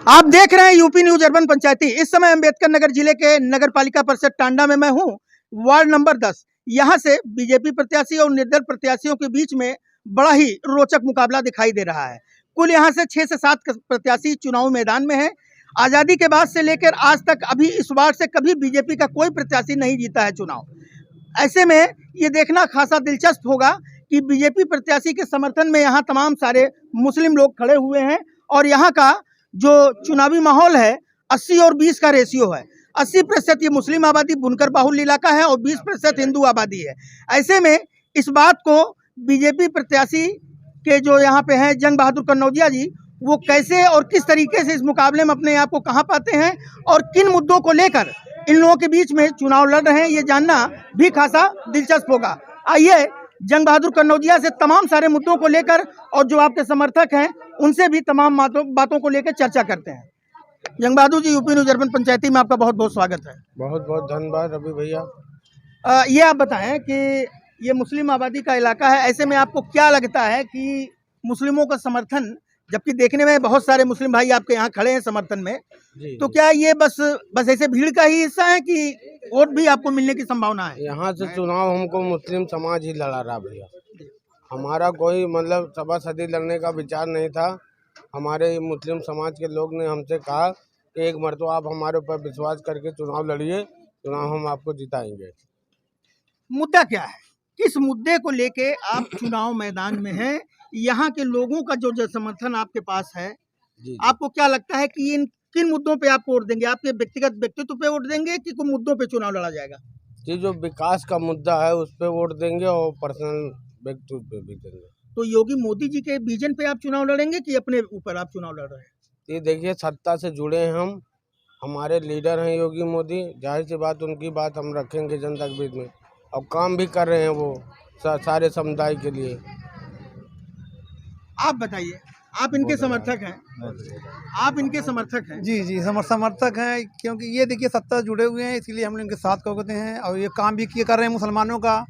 आप देख रहे हैं यूपी न्यूज अर्बन पंचायती। इस समय अम्बेडकर नगर जिले के नगर पालिका परिषद टांडा में मैं हूं, वार्ड नंबर 10। यहां से बीजेपी प्रत्याशी और निर्दल प्रत्याशियों के बीच में बड़ा ही रोचक मुकाबला दिखाई दे रहा है। कुल यहां से 6 से 7 प्रत्याशी चुनाव मैदान में हैं। आज़ादी के बाद से लेकर आज तक अभी इस वार्ड से कभी बीजेपी का कोई प्रत्याशी नहीं जीता है चुनाव। ऐसे में ये देखना खासा दिलचस्प होगा कि बीजेपी प्रत्याशी के समर्थन में यहाँ तमाम सारे मुस्लिम लोग खड़े हुए हैं और यहाँ का जो चुनावी माहौल है 80 और 20 का रेशियो है। 80% ये मुस्लिम आबादी बुनकर बाहुल्य इलाका है और 20% हिंदू आबादी है। ऐसे में इस बात को बीजेपी प्रत्याशी के जो यहाँ पे हैं जंग बहादुर कन्नौजिया जी, वो कैसे और किस तरीके से इस मुकाबले में अपने आप को कहाँ पाते हैं और किन मुद्दों को लेकर इन लोगों के बीच में चुनाव लड़ रहे हैं, ये जानना भी खासा दिलचस्प होगा। आइए जंग बहादुर कन्नौजिया से तमाम सारे मुद्दों को लेकर और जो आपके समर्थक हैं उनसे भी तमाम बातों को लेकर चर्चा करते हैं। जंग Bahadur ji, UP news urban पंचायती में आपका बहुत बहुत स्वागत है। बहुत बहुत धन्यवाद रवि भैया। ये आप बताएं कि ये मुस्लिम आबादी का इलाका है, ऐसे में आपको क्या लगता है कि मुस्लिमों का समर्थन, जबकि देखने में बहुत सारे मुस्लिम भाई आपके यहाँ खड़े हैं समर्थन में, तो क्या ये बस ऐसे भीड़ का ही हिस्सा है कि वोट भी आपको मिलने की संभावना है? यहाँ से चुनाव हमको मुस्लिम समाज ही लड़ा रहा भैया। हमारा कोई मतलब सभा सदी लड़ने का विचार नहीं था। हमारे मुस्लिम समाज के लोग ने हमसे कहा कि एक मरतबा आप हमारे ऊपर विश्वास करके चुनाव लड़िए, चुनाव हम आपको जिताएंगे। मुद्दा क्या है, किस मुद्दे को लेके आप चुनाव मैदान में हैं? यहाँ के लोगों का जो समर्थन आपके पास है, आपको क्या लगता है कि इन किन मुद्दों पे आप वोट देंगे? आपके व्यक्तिगत व्यक्तित्व पे वोट देंगे कि कोई मुद्दों पे चुनाव लड़ा जाएगा? जी, जो विकास का मुद्दा है उस पर वोट देंगे और पर्सनल व्यक्तित्व पे भी देंगे। तो योगी मोदी जी के विजन पे आप चुनाव लड़ेंगे कि अपने ऊपर आप चुनाव लड़ रहे हैं? ये देखिए, सत्ता से जुड़े हैं हम, हमारे लीडर हैं योगी मोदी, जाहिर सी बात उनकी बात हम रखेंगे जनता के बीच में, और काम भी कर रहे हैं वो सारे समुदाय के लिए। आप बताइए, आप इनके समर्थक हैं? आप इनके समर्थक हैं? जी जी, समर्थक हैं, क्योंकि ये देखिए सत्ता जुड़े हुए हैं, इसलिए हम लोग इनके साथ होते हैं और ये काम भी किए कर रहे हैं मुसलमानों का,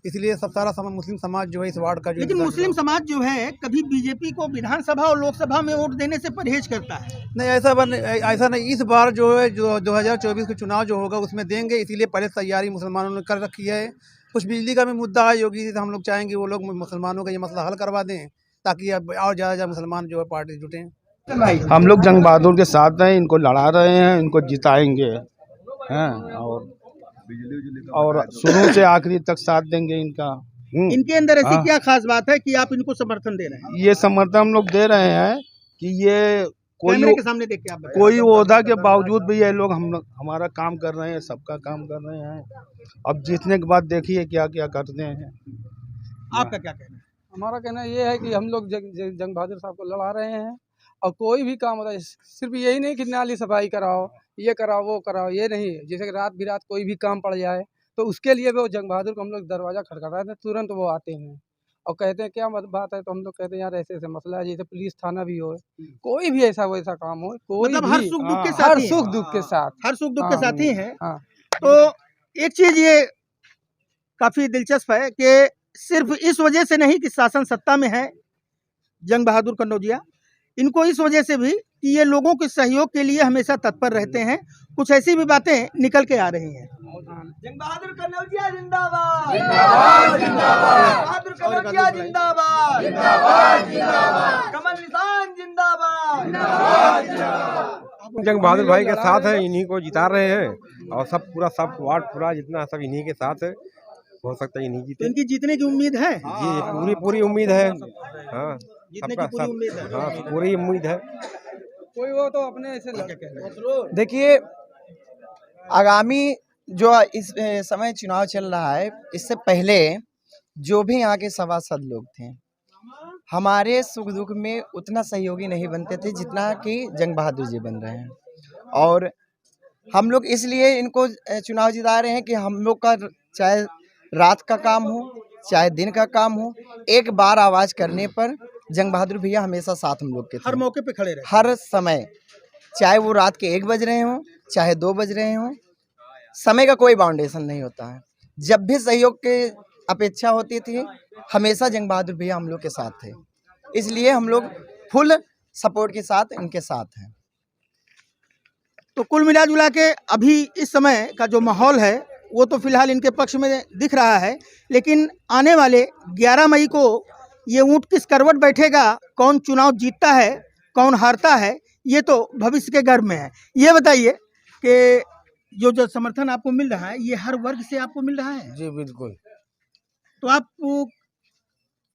इसलिए सब सारा मुस्लिम समाज जो है इस वार्ड का जो। लेकिन मुस्लिम समाज जो है कभी बीजेपी को विधानसभा और लोकसभा में वोट देने से परहेज करता है। नहीं, ऐसा नहीं। इस बार जो है जो 2024 का चुनाव जो होगा उसमें देंगे, इसीलिए पहले तैयारी मुसलमानों ने कर रखी है। कुछ बिजली का भी मुद्दा है, योगी जी से हम लोग चाहेंगे वो लोग मुसलमानों का ये मसला हल करवा दें, ताकि अब और ज़्यादा मुसलमान जो है पार्टी जुटें। हम लोग जंग बहादुर के साथ हैं, इनको लड़ा रहे हैं, इनको जिताएंगे हैं और शुरू से आखिरी तक साथ देंगे इनका। इनके अंदर ऐसी क्या खास बात है कि आप इनको समर्थन दे रहे हैं? ये समर्थन हम लोग दे रहे हैं कि ये कैमरे के सामने देख के आप बताएं। कोई ओहदा के बावजूद भी ये लोग हमारा काम कर रहे हैं, सबका काम कर रहे हैं। अब जीतने के बाद देखिए क्या क्या करते हैं। आपका क्या कहना है? हमारा कहना ये है कि हम लोग जंग बहादुर साहब को लड़ा रहे हैं और कोई भी काम होता है, सिर्फ यही नहीं कि नाली सफाई कराओ, ये कराओ, वो कराओ, ये नहीं। जैसे कि रात बिरात कोई भी काम पड़ जाए तो उसके लिए वो जंग बहादुर को हम लोग दरवाज़ा खटखटाते हैं, तुरंत वो आते हैं और कहते हैं क्या बात है, तो हम लोग कहते हैं यार ऐसे ऐसे मसला है। जैसे पुलिस थाना भी हो, कोई भी ऐसा वैसा काम हो, कोई मतलब भी हर सुख दुख के साथ, हर सुख दुख के साथ, हर सुख दुख के साथ ही है। हाँ। तो एक चीज ये काफी दिलचस्प है कि सिर्फ इस वजह से नहीं कि शासन सत्ता में है जंग बहादुर कन्नौजिया, इनको इस वजह से भी कि ये लोगों के सहयोग के लिए हमेशा तत्पर रहते हैं। कुछ ऐसी भी बातें निकल के आ रही हैं। जंग बहादुर कन्नौजिया जिंदाबाद, जिंदाबाद, जिंदाबाद, बहादुर कन्नौजिया जिंदाबाद, जिंदाबाद, जिंदाबाद, कमल निशान जिंदाबाद, जिंदाबाद, जिंदाबाद। जंग बहादुर भाई के साथ है, इन्हीं को जिता रहे हैं और सब वार्ड पूरा जितना सब इन्हीं के साथ है। हो सकता है इन्हीं जीते। तो इनकी जीतने की उम्मीद है? जी, पूरी उम्मीद है। हाँ, जीतने की पूरी उम्मीद है। हाँ, पूरी उम्मीद है। कोई वो तो अपने ऐसे लगे कहने। देखिए, आगामी जो इस समय चुनाव चल रहा है, इससे पहले जो भी यहाँ के सभासद लोग थे, हमारे सुख दुख में उतना सहयोगी नहीं बनते थे जितना कि जंग बहादुर जी बन रहे हैं। और हम लोग इसलिए इनको चुनाव जिता रहे हैं कि हम लोग का चाहे रात का काम हो चाहे दिन का काम हो, एक बार आवाज़ करने पर जंग बहादुर भैया हमेशा साथ हम लोग के थे। हर मौके पे खड़े रहे, हर समय, चाहे वो रात के 1 बज रहे हों चाहे 2 बज रहे हों, समय का कोई बाउंडेशन नहीं होता है। जब भी सहयोग की अपेक्षा होती थी, हमेशा जंग बहादुर भैया हम लोग के साथ थे, इसलिए हम लोग फुल सपोर्ट के साथ इनके साथ हैं। तो कुल मिला जुला के अभी इस समय का जो माहौल है वो तो फिलहाल इनके पक्ष में दिख रहा है, लेकिन आने वाले 11 मई को ये ऊंट किस करवट बैठेगा, कौन चुनाव जीतता है कौन हारता है, ये तो भविष्य के गर्भ में है। ये बताइए कि जो समर्थन आपको मिल रहा है ये हर वर्ग से आपको मिल रहा है? जी बिल्कुल। तो आप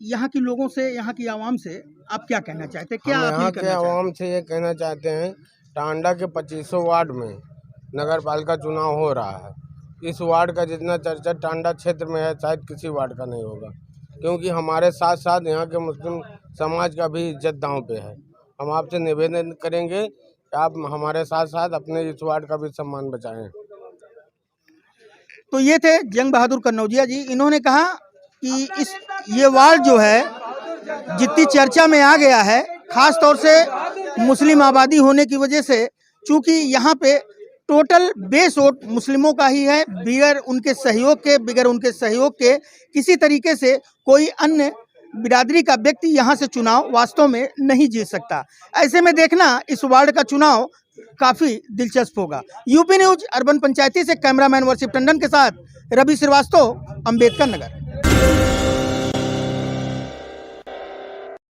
यहाँ के लोगों से, यहाँ की आवाम से आप क्या कहना चाहते हैं? क्या हम अपील यहाँ करना के चाहते हैं? आवाम से ये कहना चाहते हैं, टांडा के 2500 वार्ड में नगर पालिका चुनाव हो रहा है। इस वार्ड का जितना चर्चा टांडा क्षेत्र में है शायद किसी वार्ड का नहीं होगा, क्योंकि हमारे साथ साथ यहाँ के मुस्लिम समाज का भी इज्जत दांव पे है। हम आपसे निवेदन करेंगे कि आप हमारे साथ साथ अपने इस वार्ड का भी सम्मान बचाएं। तो ये थे जंग बहादुर कन्नौजिया जी। इन्होंने कहा कि ये वार्ड जो है जितनी चर्चा में आ गया है, खास तौर से मुस्लिम आबादी होने की वजह से, चूंकि यहाँ पे टोटल बेस वोट मुस्लिमों का ही है, बगैर उनके सहयोग के किसी तरीके से कोई अन्य बिरादरी का व्यक्ति यहाँ से चुनाव वास्तव में नहीं जीत सकता। ऐसे में देखना इस वार्ड का चुनाव काफी दिलचस्प होगा। यूपी न्यूज अर्बन पंचायती से कैमरामैन वर्षिप टंडन के साथ रवि श्रीवास्तव, अम्बेडकर नगर।